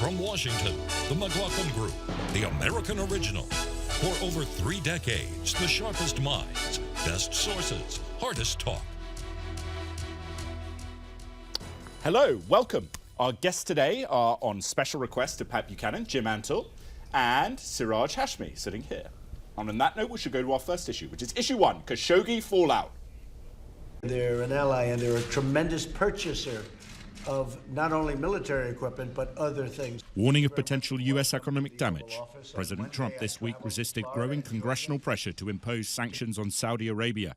From Washington, the McLaughlin Group, the American original. For over 3 decades, the sharpest minds, best sources, hardest talk. Hello, welcome. Our guests today are on special request of Pat Buchanan, Jim Antle, and Siraj Hashmi sitting here. And on that note, we should go to our first issue, which is issue 1, Khashoggi fallout. They're an ally and they're a tremendous purchaser of not only military equipment, but other things. Warning of potential U.S. economic damage. President Trump this week resisted growing congressional pressure to impose sanctions on Saudi Arabia.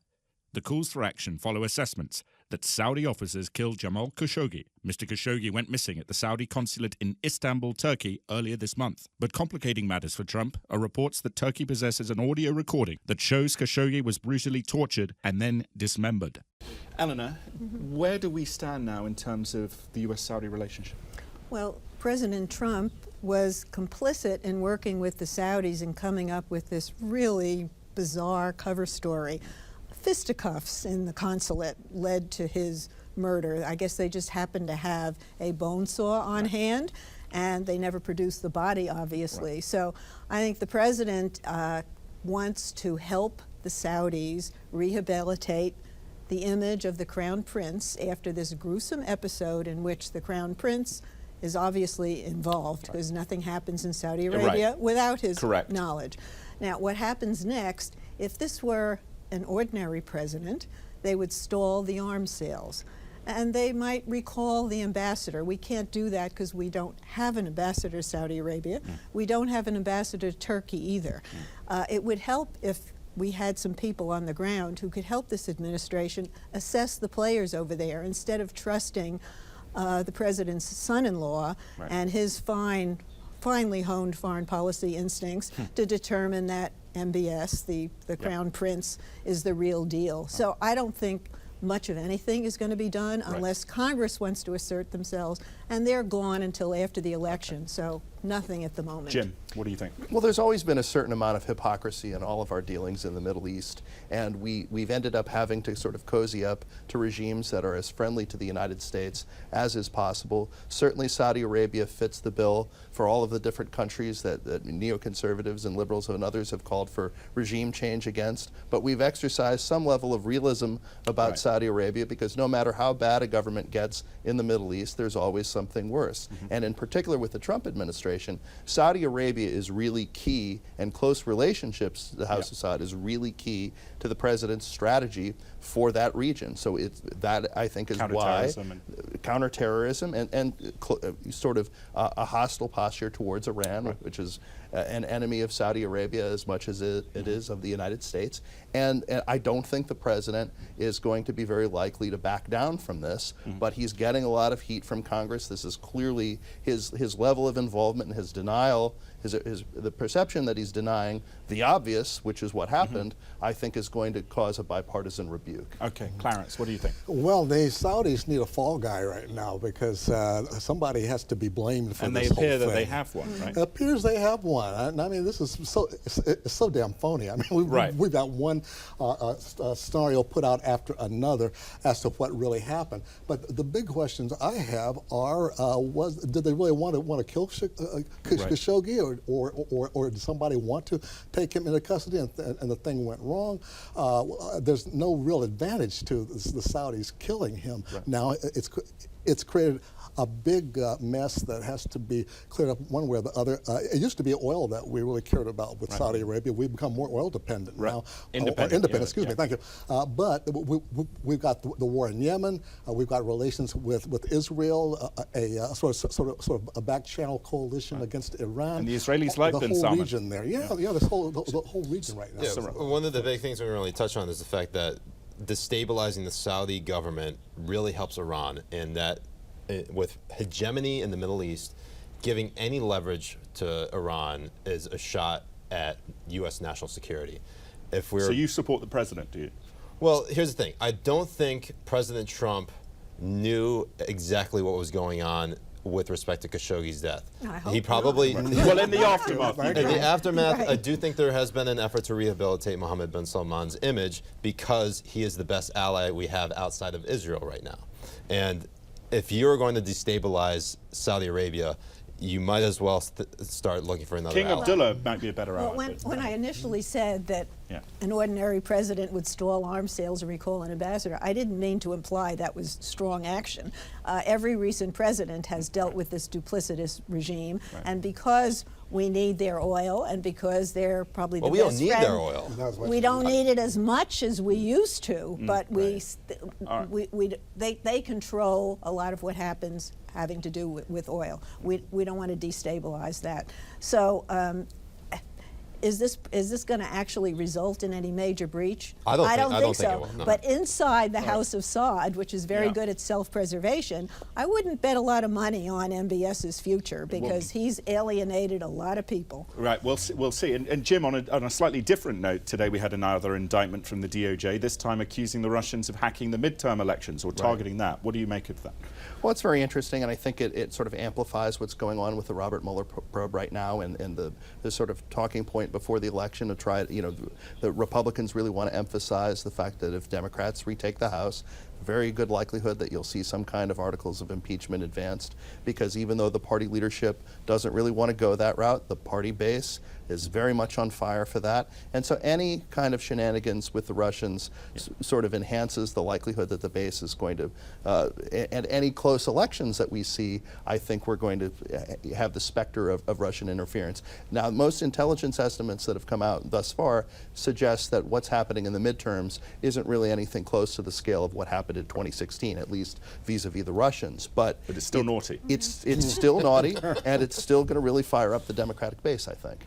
The calls for action follow assessments that Saudi officers killed Jamal Khashoggi. Mr. Khashoggi went missing at the Saudi consulate in Istanbul, Turkey, earlier this month. But complicating matters for Trump are reports that Turkey possesses an audio recording that shows Khashoggi was brutally tortured and then dismembered. Eleanor, where do we stand now in terms of the U.S.-Saudi relationship? Well, President Trump was complicit in working with the Saudis and coming up with this really bizarre cover story. Fisticuffs in the consulate led to his murder. I guess they just happened to have a bone saw on hand, and they never produced the body, obviously. Right. So I think the president wants to help the Saudis rehabilitate the image of the Crown Prince after this gruesome episode in which the Crown Prince is obviously involved, because nothing happens in Saudi Arabia without his knowledge. Now, what happens next, if this were an ordinary president, they would stall the arms sales. And they might recall the ambassador. We can't do that because we don't have an ambassador to Saudi Arabia. We don't have an ambassador to Turkey either. It would help if we had some people on the ground who could help this administration assess the players over there instead of trusting the president's son-in-law and his finely honed foreign policy instincts to determine that MBS, the Crown Prince, is the real deal. So I don't think much of anything is going to be done unless Congress wants to assert themselves, and they're gone until after the election, so nothing at the moment. Jim, what do you think? Well, there's always been a certain amount of hypocrisy in all of our dealings in the Middle East, and we've ended up having to sort of cozy up to regimes that are as friendly to the United States as is possible. Certainly Saudi Arabia fits the bill for all of the different countries that neoconservatives and liberals and others have called for regime change against, but we've exercised some level of realism about Saudi Arabia, because no matter how bad a government gets in the Middle East, there's always something worse. And in particular with the Trump administration, Saudi Arabia is really key, and close relationships to the House of Saud is really key to the president's strategy for that region. So that, I think, is why counterterrorism and sort of a hostile posture towards Iran, which is an enemy of Saudi Arabia as much as it is of the United States. And I don't think the president is going to be very likely to back down from this, but he's getting a lot of heat from Congress. This is clearly his level of involvement and his denial, the perception that he's denying the obvious, which is what happened, I think is going to cause a bipartisan rebuke. Okay, Clarence, what do you think? Well, the Saudis need a fall guy right now, because somebody has to be blamed for this whole thing. And they appear that they have one, right? It appears they have one. I mean, this is it's so damn phony. I mean, we've got one scenario put out after another as to what really happened. But the big questions I have are: did they really want to kill Khashoggi, or did somebody want to take him into custody and the thing went wrong? There's no real advantage to the Saudis killing him. Now it's created a big mess that has to be cleared up one way or the other. It used to be oil that we really cared about with Saudi Arabia. We've become more oil dependent now. Independent, excuse me, thank you. But we've got the war in Yemen. We've got relations with Israel, a sort of a back channel coalition against Iran. And the Israelis like the them, whole Salman. region there. The whole region right now. Yeah, one of the big things we really touch on is the fact that destabilizing the Saudi government really helps Iran, and that with hegemony in the Middle East, giving any leverage to Iran is a shot at U.S. national security. So you support the president, do you? Well, here's the thing. I don't think President Trump knew exactly what was going on with respect to Khashoggi's death. He probably well, in the aftermath. In the aftermath, I do think there has been an effort to rehabilitate Mohammed bin Salman's image, because he is the best ally we have outside of Israel right now. And if you're going to destabilize Saudi Arabia, you might as well start looking for another King ally. Abdullah might be a better Well, ally. when I initially said that Yeah. an ordinary president would stall arms sales and recall an ambassador, I didn't mean to imply that was strong action. Every recent president has dealt with this duplicitous regime, and because we need their oil, and because they're probably the Well, we best don't need friend, their oil. we don't need it as much as we used to, but they control a lot of what happens having to do with oil. We don't want to destabilize that. So is this going to actually result in any major breach? I don't think so. it will, no. But inside the House of Saud, which is very good at self-preservation, I wouldn't bet a lot of money on MBS's future because he's alienated a lot of people. Right, we'll see. And Jim, on a slightly different note, today we had another indictment from the DOJ, this time accusing the Russians of hacking the midterm elections or targeting that. What do you make of that? Well, it's very interesting, and I think it sort of amplifies what's going on with the Robert Mueller probe right now, and the sort of talking point before the election to try, the Republicans really want to emphasize the fact that if Democrats retake the House, very good likelihood that you'll see some kind of articles of impeachment advanced, because even though the party leadership doesn't really want to go that route, the party base is very much on fire for that. And so any kind of shenanigans with the Russians sort of enhances the likelihood that the base is going to, and any close elections that we see, I think we're going to have the specter of Russian interference. Now, most intelligence estimates that have come out thus far suggest that what's happening in the midterms isn't really anything close to the scale of what happened in 2016, at least vis-a-vis the Russians. But it's still naughty. It's still naughty, and it's still going to really fire up the Democratic base, I think.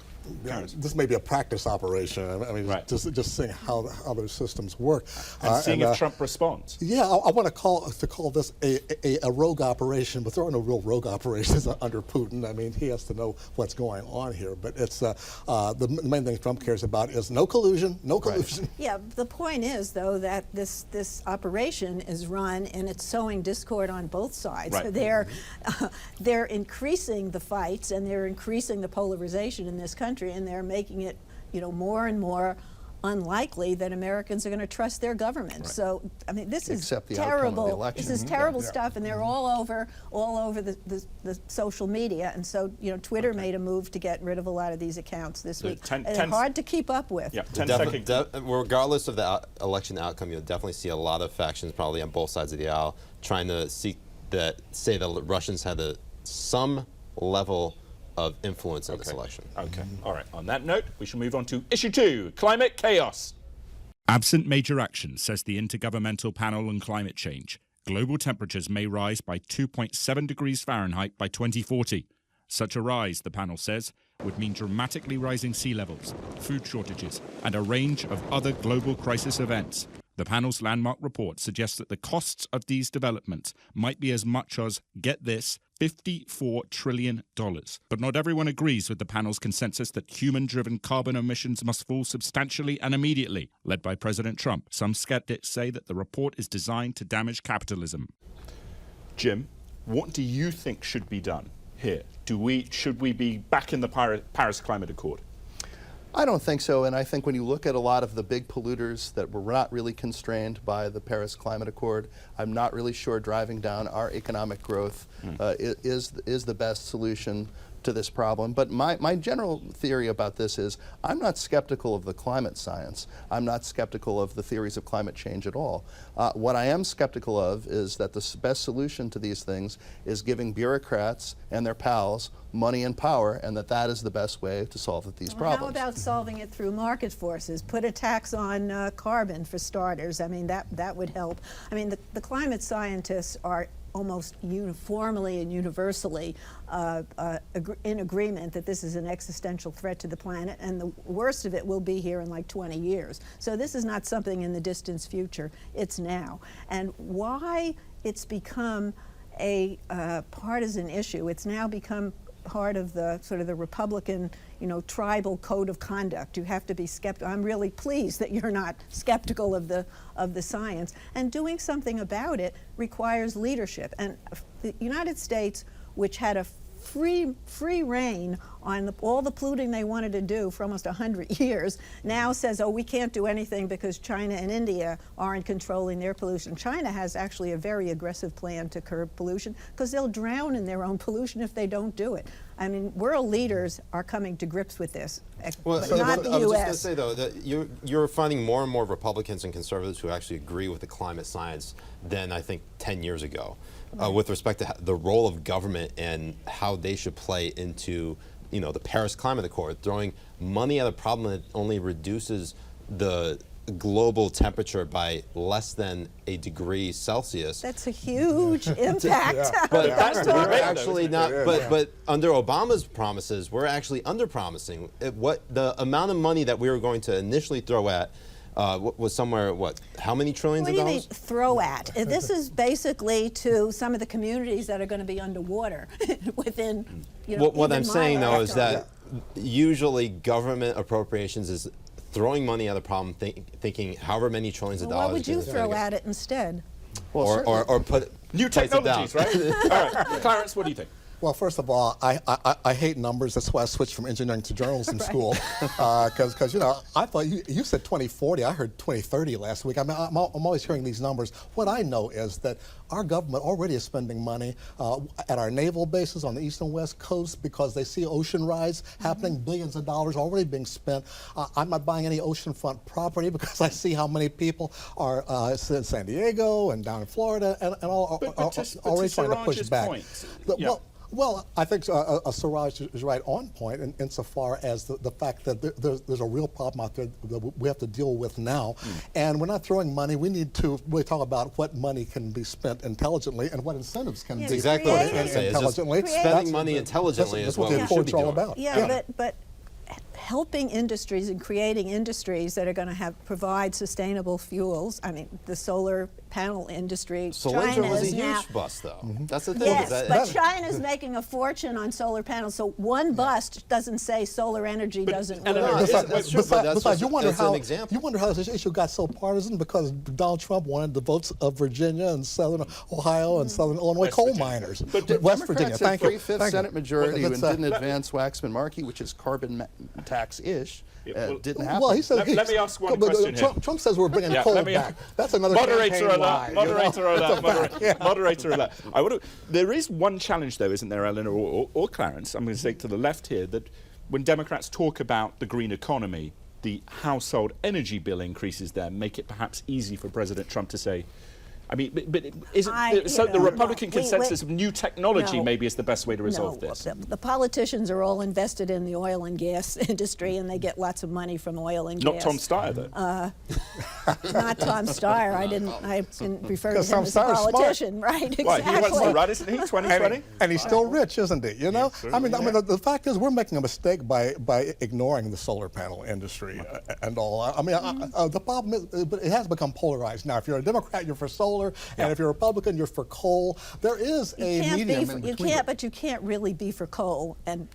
Yeah, this may be a practice operation. I mean, just seeing how those systems work. And seeing if Trump responds. Yeah, I want to call this a rogue operation, but there are no real rogue operations under Putin. I mean, he has to know what's going on here. But it's the main thing Trump cares about is no collusion, no collusion. Yeah, the point is, though, that this operation is run and it's sowing discord on both sides. Right. They're increasing the fights and they're increasing the polarization in this country, and they're making it, more and more unlikely that Americans are going to trust their government. Right. So, I mean, this is Except the terrible. outcome of the election. This is terrible stuff, and they're all over the social media. And so, Twitter made a move to get rid of a lot of these accounts this week. They're hard to keep up with. Yeah, 10 seconds. Regardless of the election outcome, you'll definitely see a lot of factions, probably on both sides of the aisle, trying to say that the Russians had some level of influence in this election. Okay. All right. On that note, we shall move on to issue 2, climate chaos. Absent major action, says the Intergovernmental Panel on Climate Change, global temperatures may rise by 2.7 degrees Fahrenheit by 2040. Such a rise, the panel says, would mean dramatically rising sea levels, food shortages, and a range of other global crisis events. The panel's landmark report suggests that the costs of these developments might be as much as, get this, $54 trillion. But not everyone agrees with the panel's consensus that human-driven carbon emissions must fall substantially and immediately. Led by President Trump, some skeptics say that the report is designed to damage capitalism. Jim, what do you think should be done here? Should we be back in the Paris Climate Accord? I don't think so, and I think when you look at a lot of the big polluters that were not really constrained by the Paris Climate Accord, I'm not really sure driving down our economic growth is the best solution to this problem. But my general theory about this is I'm not skeptical of the climate science. I'm not skeptical of the theories of climate change at all. What I am skeptical of is that the best solution to these things is giving bureaucrats and their pals money and power, and that is the best way to solve these problems. How about solving it through market forces? Put a tax on carbon, for starters. I mean, that would help. I mean, the climate scientists are almost uniformly and universally in agreement that this is an existential threat to the planet, and the worst of it will be here in like 20 years. So this is not something in the distant future, it's now. And why it's become a partisan issue, it's now become part of the sort of the Republican, tribal code of conduct. You have to be skeptical. I'm really pleased that you're not skeptical of the science. And doing something about it requires leadership. And the United States, which had a free reign on all the polluting they wanted to do for almost 100 years, now says, oh, we can't do anything because China and India aren't controlling their pollution. China has actually a very aggressive plan to curb pollution because they'll drown in their own pollution if they don't do it. I mean, world leaders are coming to grips with this, but not the I was just going to U.S. say, though, that you're finding more and more Republicans and conservatives who actually agree with the climate science than I think 10 years ago, with respect to the role of government and how they should play into, you know, the Paris Climate Accord. Throwing money at a problem that only reduces the global temperature by less than a degree Celsius. That's a huge impact. But we're actually not. But under Obama's promises, we're actually under-promising. What the amount of money that we were going to initially throw at was somewhere, how many trillions of dollars? What do you mean throw at? This is basically to some of the communities that are going to be underwater within, you know, what I'm saying, though, is that Yeah. usually government appropriations is throwing money at a problem, thinking however many trillions of Well, dollars. what would you is gonna throw get- at it instead? or put New place it down. technologies, right? All right, Clarence, what do you think? Well, first of all, I hate numbers. That's why I switched from engineering to journalism school. Because, you know, I thought you said 2040. I heard 2030 last week. I mean, I'm always hearing these numbers. What I know is that our government already is spending money at our naval bases on the east and west coast because they see ocean rise happening, billions of dollars already being spent. I'm not buying any oceanfront property because I see how many people are in San Diego and down in Florida and all already trying to push back. Well, I think Siraj is right on point insofar as the fact that there's a real problem out there that we have to deal with now. And we're not throwing money. We need to really talk about what money can be spent intelligently and what incentives can be Exactly what I was put going to say. It's just intelligently. spending money intelligently That's is what what the we should report's be all doing. about. Yeah, but helping industries and creating industries that are going to provide sustainable fuels. I mean, the solar panel industry. Solyndra China was a is now, huge bust, though. That's the thing. Yes, is but China's making a fortune on solar panels. So one bust doesn't say solar energy doesn't work. Besides, you wonder how an example. you wonder how this issue got so partisan because Donald Trump wanted the votes of Virginia and Southern Ohio and Southern Illinois coal miners. West Virginia, thank you. 3/5 Senate majority and That's, didn't advance Waxman-Markey, which is carbon tax-ish. Didn't happen. Well, he said, Let me ask one question here. Trump says we're bringing coal back. That's another Moderator campaign lie, alert! Moderator alert! Yeah. Moderator alert! There is one challenge, though, isn't there, Eleanor or Clarence? I'm going to say to the left here that when Democrats talk about the green economy, the household energy bill increases there make it perhaps easy for President Trump to say. I mean, but the Republican consensus of new technology maybe is the best way to resolve this. The politicians are all invested in the oil and gas industry, and they get lots of money from oil and Not gas. Tom Steyer, though. Not Tom Steyer. I didn't refer to him Tom as a Steyer's politician, right? Why? Exactly. He wants to run, isn't he? 2020? And he's still rich, isn't he? You know, I mean, the fact is, we're making a mistake by ignoring the solar panel industry and all. I mean, the problem is, but it has become polarized now. If you're a Democrat, you're for solar, and if you're a Republican, you're for coal. There is a medium in between. But you can't really be for coal and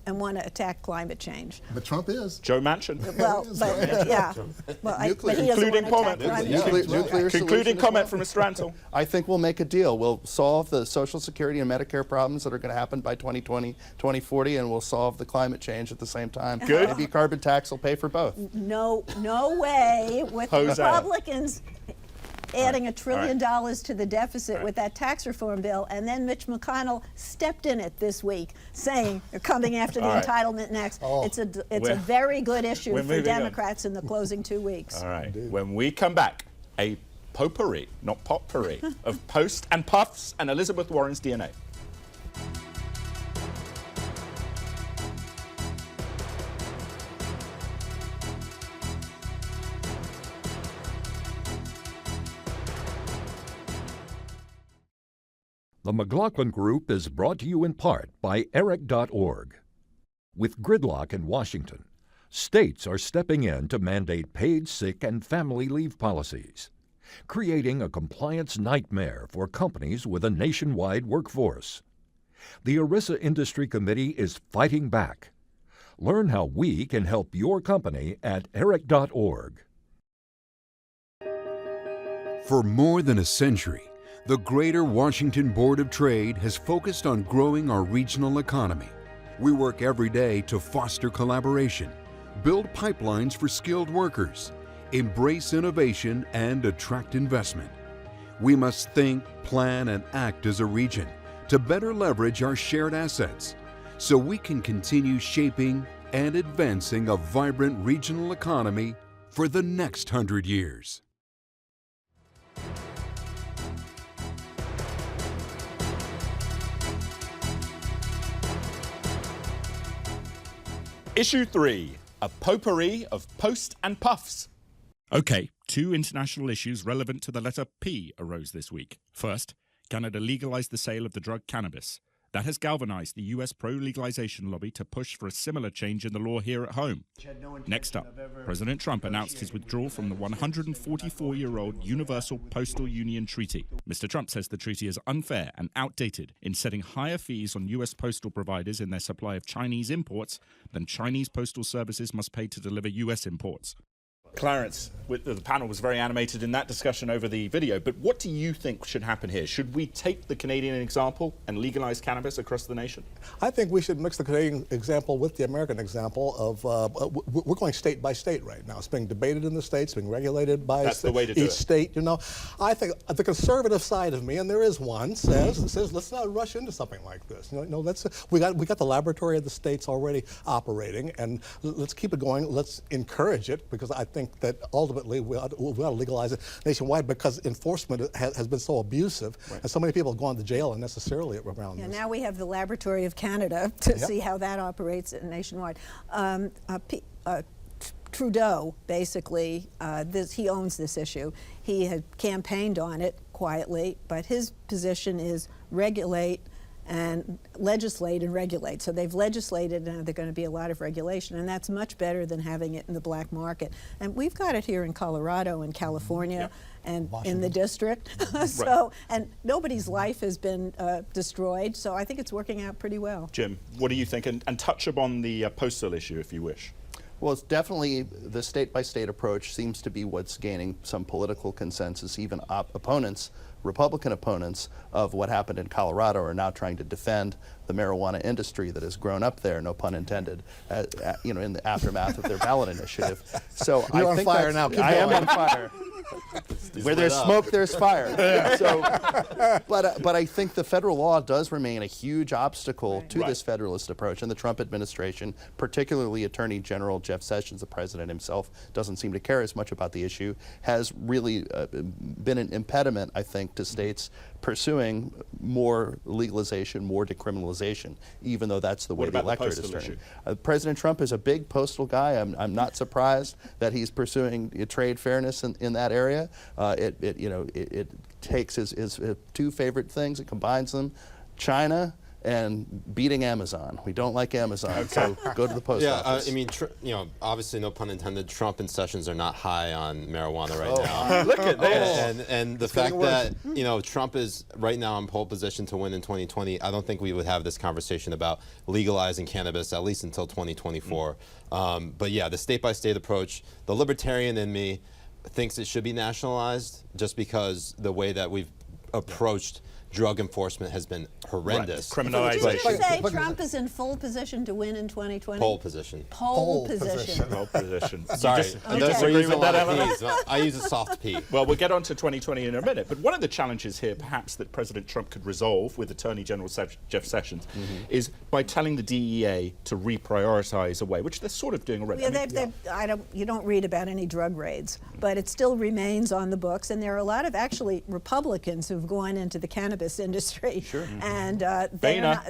want to attack climate change. But Trump is. Joe Manchin. Well, but yeah. Well, but he doesn't Concluding want to attack comment. climate change. Nuclear Concluding solution as comment well. from Mr. Antle. I think we'll make a deal. We'll solve the Social Security and Medicare problems that are going to happen by 2020, 2040, and we'll solve the climate change at the same time. Good. Maybe carbon tax will pay for both. No way with Jose. Republicans adding $1 trillion to the deficit with that tax reform bill, and then Mitch McConnell stepped in it this week, saying they're coming after the entitlement next. It's a very good issue for Democrats in the closing 2 weeks. All right. When we come back, a potpourri, not potpourri, of Post and Puffs and Elizabeth Warren's DNA. The McLaughlin Group is brought to you in part by Eric.org. With gridlock in Washington, states are stepping in to mandate paid sick and family leave policies, creating a compliance nightmare for companies with a nationwide workforce. The ERISA Industry Committee is fighting back. Learn how we can help your company at Eric.org. For more than a century, the Greater Washington Board of Trade has focused on growing our regional economy, We work every day to foster collaboration, build pipelines for skilled workers, embrace innovation, and attract investment. We must think, plan, and act as a region to better leverage our shared assets so we can continue shaping and advancing a vibrant regional economy for the next 100 years. Issue 3, a potpourri of post and puffs. Okay, two international issues relevant to the letter P arose this week. First, Canada legalized the sale of the drug cannabis. That has galvanized the U.S. pro-legalization lobby to push for a similar change in the law here at home. Next up, President Trump announced his withdrawal from the 144-year-old Universal Postal Union Treaty. Mr. Trump says the treaty is unfair and outdated in setting higher fees on U.S. postal providers in their supply of Chinese imports than Chinese postal services must pay to deliver U.S. imports. Clarence, the panel was very animated in that discussion over the video, but what do you think should happen here? Should we take the Canadian example and legalize cannabis across the nation? I think we should mix the Canadian example with the American example of, we're going state by state right now. It's being debated in the states, being regulated by each state, you know. I think the conservative side of me, and there is one, says let's not rush into something like this. You know, we got the laboratory of the states already operating, and let's keep it going. Let's encourage it, because I think that ultimately we ought to legalize it nationwide, because enforcement has been so abusive, and so many people have gone to jail unnecessarily around this. Now we have the Laboratory of Canada to see how that operates nationwide. Trudeau, basically, he owns this issue. He had campaigned on it quietly, but his position is regulate and legislate and regulate. So they've legislated, and there's going to be a lot of regulation, and that's much better than having it in the black market. And we've got it here in Colorado and California and Washington. In the district. And nobody's life has been destroyed, so I think it's working out pretty well. Jim, what do you think? And touch upon the postal issue, if you wish. Well, it's definitely the state-by-state approach seems to be what's gaining some political consensus. Even opponents, Republican opponents of what happened in Colorado, are now trying to defend the marijuana industry that has grown up there, no pun intended, you know, in the aftermath of their ballot initiative. So You're I on think fire now. I am on fire. Where there's smoke, there's fire. So, but I think the federal law does remain a huge obstacle to this federalist approach, and the Trump administration, particularly Attorney General Jeff Sessions, the president himself, doesn't seem to care as much about the issue, has really been an impediment, I think, to states pursuing more legalization, more decriminalization, even though that's the way the electorate is turning. President Trump is a big postal guy. I'm not surprised that he's pursuing trade fairness in that area. It takes his two favorite things, it combines them: China and beating Amazon. We don't like Amazon, so go to the post office. I mean, obviously, no pun intended, Trump and Sessions are not high on marijuana right now. Look at this. And the fact that, Trump is right now in pole position to win in 2020, I don't think we would have this conversation about legalizing cannabis, at least until 2024. But yeah, the state-by-state approach, the libertarian in me thinks it should be nationalized, just because the way that we've approached drug enforcement has been horrendous. Criminalization. Did you say Trump is in full position to win in 2020? Pole position. Pole position. Pole position. Sorry, I use a soft P. Well, we'll get on to 2020 in a minute, but one of the challenges here, perhaps, that President Trump could resolve with Attorney General Jeff Sessions is by telling the DEA to reprioritize away, which they're sort of doing already. You don't read about any drug raids, but it still remains on the books, and there are a lot of actually Republicans who've gone into the cannabis industry, and they are not,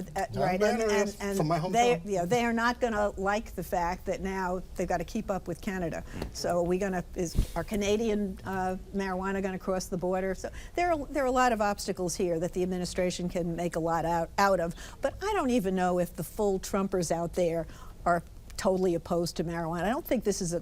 they are not going to like the fact that now they've got to keep up with Canada. So is our Canadian marijuana going to cross the border? So there are a lot of obstacles here that the administration can make a lot out of. But I don't even know if the full Trumpers out there are totally opposed to marijuana. I don't think this is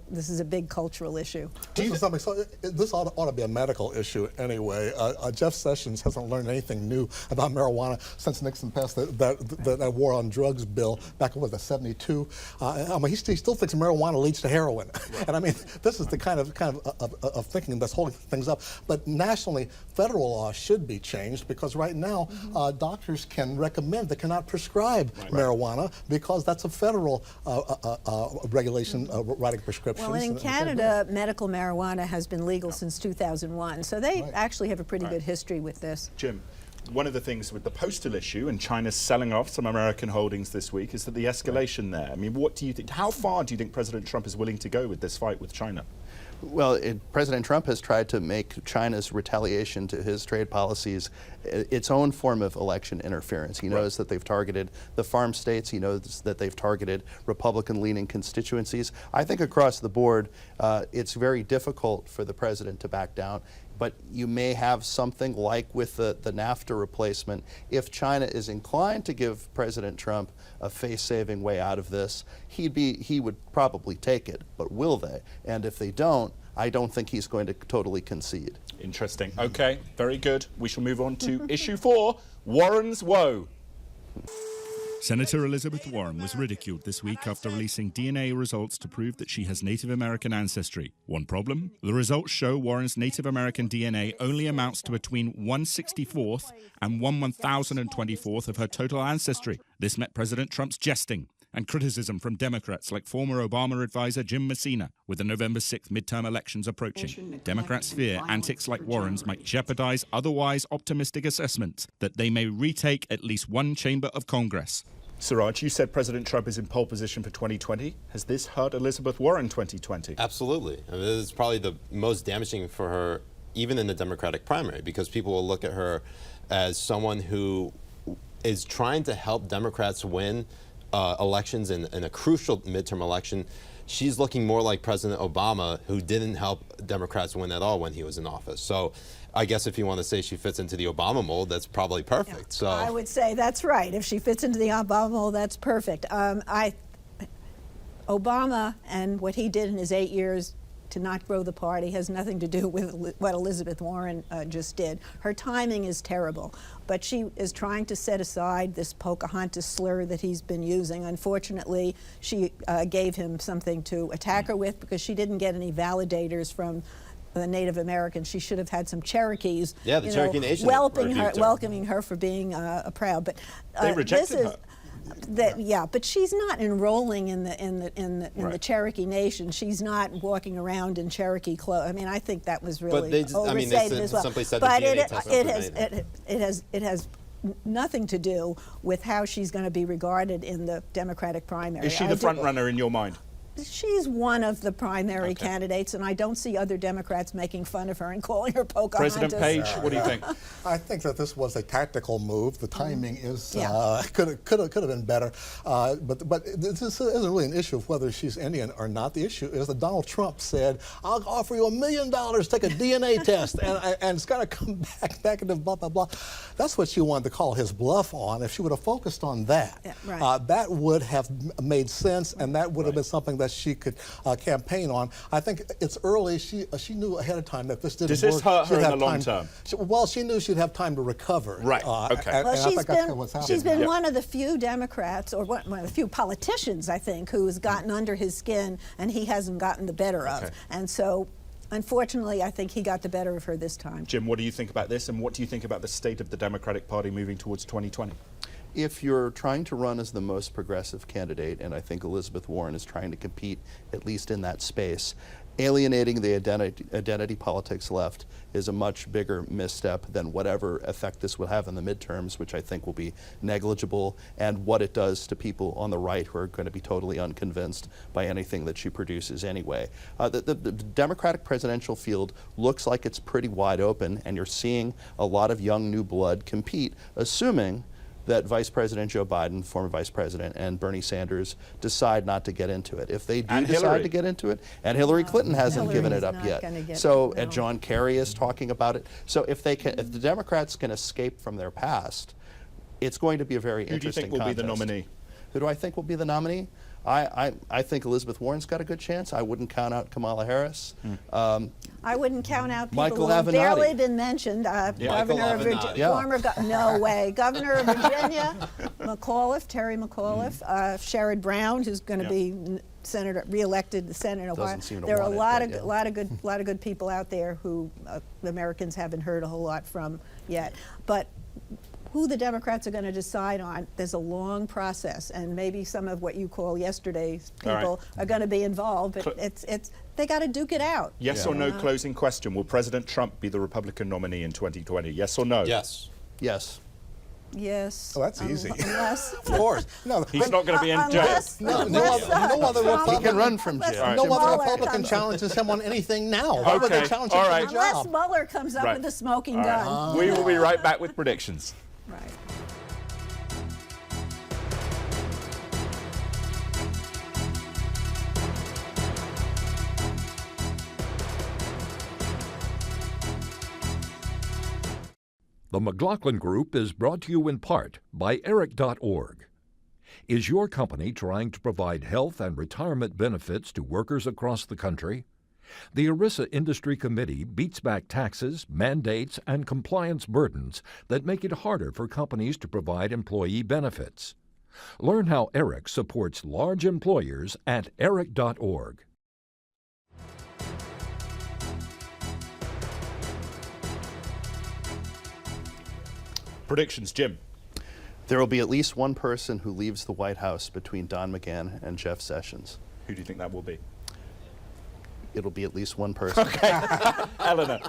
a big cultural issue. This ought to be a medical issue anyway. Jeff Sessions hasn't learned anything new about marijuana since Nixon passed that war on drugs bill back in, the 72. I mean, he still thinks marijuana leads to heroin. And I mean, this is the kind of thinking that's holding things up. But nationally, federal law should be changed, because right now, doctors can recommend, they cannot prescribe marijuana, because that's a federal regulation writing prescriptions. Well, and in Canada, medical marijuana has been legal since 2001, so they actually have a pretty good history with this. Jim, one of the things with the postal issue and China's selling off some American holdings this week is that the escalation there. I mean, what do you think? How far do you think President Trump is willing to go with this fight with China? Well, President Trump has tried to make China's retaliation to his trade policies its own form of election interference. He knows that they've targeted the farm states. He knows that they've targeted Republican-leaning constituencies. I think across the board, it's very difficult for the president to back down. But you may have something like with the NAFTA replacement. If China is inclined to give President Trump a face-saving way out of this, he would probably take it. But will they? And if they don't, I don't think he's going to totally concede. Interesting. Okay, very good. We shall move on to issue 4, Warren's woe. Senator Elizabeth Warren was ridiculed this week after releasing DNA results to prove that she has Native American ancestry. One problem? The results show Warren's Native American DNA only amounts to between 1/64th and 1/1024th of her total ancestry. This met President Trump's jesting and criticism from Democrats like former Obama advisor Jim Messina, with the November 6th midterm elections approaching. Democrats fear antics like Warren's might jeopardize otherwise optimistic assessments that they may retake at least one chamber of Congress. Siraj, you said President Trump is in pole position for 2020. Has this hurt Elizabeth Warren 2020? Absolutely. I mean, this is probably the most damaging for her, even in the Democratic primary, because people will look at her as someone who is trying to help Democrats win elections in a crucial midterm election. She's looking more like President Obama, who didn't help Democrats win at all when he was in office. So I guess if you want to say she fits into the Obama mold, that's probably perfect. Yeah, so I would say that's right. If she fits into the Obama mold, that's perfect. Obama and what he did in his 8 years to not grow the party has nothing to do with what Elizabeth Warren just did. Her timing is terrible, but she is trying to set aside this Pocahontas slur that he's been using. Unfortunately, she gave him something to attack her with, because she didn't get any validators from the Native Americans. She should have had some Cherokees, yeah, the Cherokee Nation welcoming her for being proud. But they rejected her. Yeah, but she's not enrolling in the Cherokee Nation. She's not walking around in Cherokee clothes. I mean, I think that was really overstated as well. Simply said but the DNA test it has nothing to do with how she's going to be regarded in the Democratic primary. Is she the front runner in your mind? She's one of the primary candidates, and I don't see other Democrats making fun of her and calling her Pocahontas. President Page, what do you think? I think that this was a tactical move. The timing is could have been better, but this isn't really an issue of whether she's Indian or not. The issue is that Donald Trump said, "I'll offer you $1 million, take a DNA test," and it's got to come back into blah blah blah. That's what she wanted to call his bluff on. If she would have focused on that, that would have made sense, and that would have been something that she could campaign on. I think it's early. She knew ahead of time that this didn't work. Does this hurt her in the long term? Well, she knew she'd have time to recover. Right. Okay. Well, she's been one of the few Democrats, or one of the few politicians, I think, who has gotten under his skin, and he hasn't gotten the better of. And so, unfortunately, I think he got the better of her this time. Jim, what do you think about this, and what do you think about the state of the Democratic Party moving towards 2020? If you're trying to run as the most progressive candidate, and I think Elizabeth Warren is trying to compete at least in that space, alienating the identity politics left is a much bigger misstep than whatever effect this will have in the midterms, which I think will be negligible, and what it does to people on the right who are going to be totally unconvinced by anything that she produces anyway. The Democratic presidential field looks like it's pretty wide open, and you're seeing a lot of young new blood compete, assuming that Vice President Joe Biden, former Vice President, and Bernie Sanders decide not to get into it. If they do decide to get into it, and Hillary Clinton hasn't given it up yet. So, and John Kerry is talking about it. So if the Democrats can escape from their past, it's going to be a very interesting contest. Who do you think will be the nominee? Who do I think will be the nominee? I think Elizabeth Warren's got a good chance. I wouldn't count out Kamala Harris. I wouldn't count out people Michael who have Avenatti. barely been mentioned. Governor of Virginia, Yeah. no way. Governor of Virginia, Terry McAuliffe, Sherrod Brown, who's going to be senator, re-elected the Senate in Ohio. There are a lot of good people out there who Americans haven't heard a whole lot from yet. But who the Democrats are going to decide on, there's a long process, and maybe some of what you call yesterday's people are going to be involved, but they got to duke it out. Yes or no closing question. Will President Trump be the Republican nominee in 2020? Yes or no? Yes. Yes. Yes. Oh, that's easy. Unless, Of course. No, He's not going to be in jail. no other Republican. He can run from jail. No other Republican challenges him on anything now. Why would they challenge him for the unless job? Mueller comes up with a smoking gun. We will be right back with predictions. Right. The McLaughlin Group is brought to you in part by Eric.org. Is your company trying to provide health and retirement benefits to workers across the country? The ERISA Industry Committee beats back taxes, mandates, and compliance burdens that make it harder for companies to provide employee benefits. Learn how Eric supports large employers at Eric.org. Predictions, Jim. There will be at least one person who leaves the White House between Don McGahn and Jeff Sessions. Who do you think that will be? It'll be at least one person. Okay. Eleanor.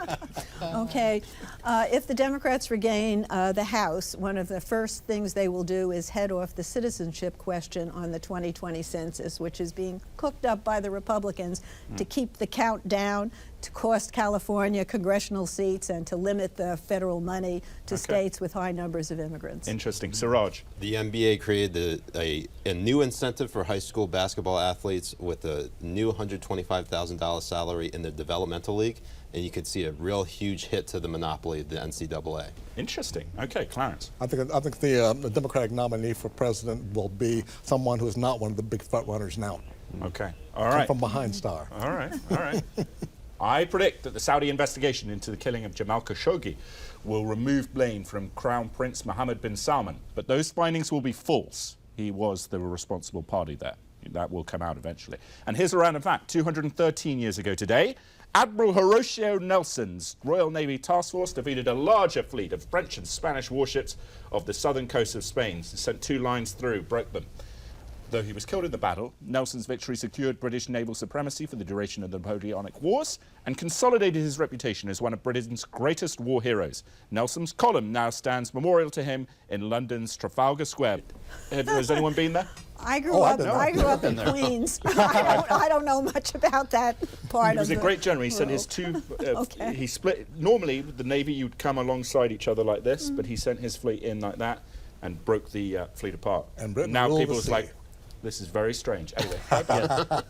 Okay. If the Democrats regain the House, one of the first things they will do is head off the citizenship question on the 2020 census, which is being cooked up by the Republicans to keep the count down, to cost California congressional seats, and to limit the federal money to states with high numbers of immigrants. Interesting. Siraj. The NBA created a new incentive for high school basketball athletes with a new $125,000 salary in the developmental league, and you could see a real huge hit to the monopoly of the NCAA. Interesting. Okay, Clarence. I think the Democratic nominee for president will be someone who is not one of the big front runners now. Okay. All right. Come from behind star. All right. All right. I predict that the Saudi investigation into the killing of Jamal Khashoggi will remove blame from Crown Prince Mohammed bin Salman, but those findings will be false. He was the responsible party there. That will come out eventually. And here's a random fact. 213 years ago today, Admiral Horatio Nelson's Royal Navy task force defeated a larger fleet of French and Spanish warships off the southern coast of Spain. He sent 2 lines through, broke them. Though he was killed in the battle, Nelson's victory secured British naval supremacy for the duration of the Napoleonic Wars and consolidated his reputation as one of Britain's greatest war heroes. Nelson's column now stands memorial to him in London's Trafalgar Square. Has anyone been there? I grew up in Queens. I don't know much about that part of it. He was a great general. He sent his 2, he split, normally with the Navy you'd come alongside each other like this, but he sent his fleet in like that and broke the fleet apart. And Britain now ruled people the was sea. like, this is very strange. Anyway, how about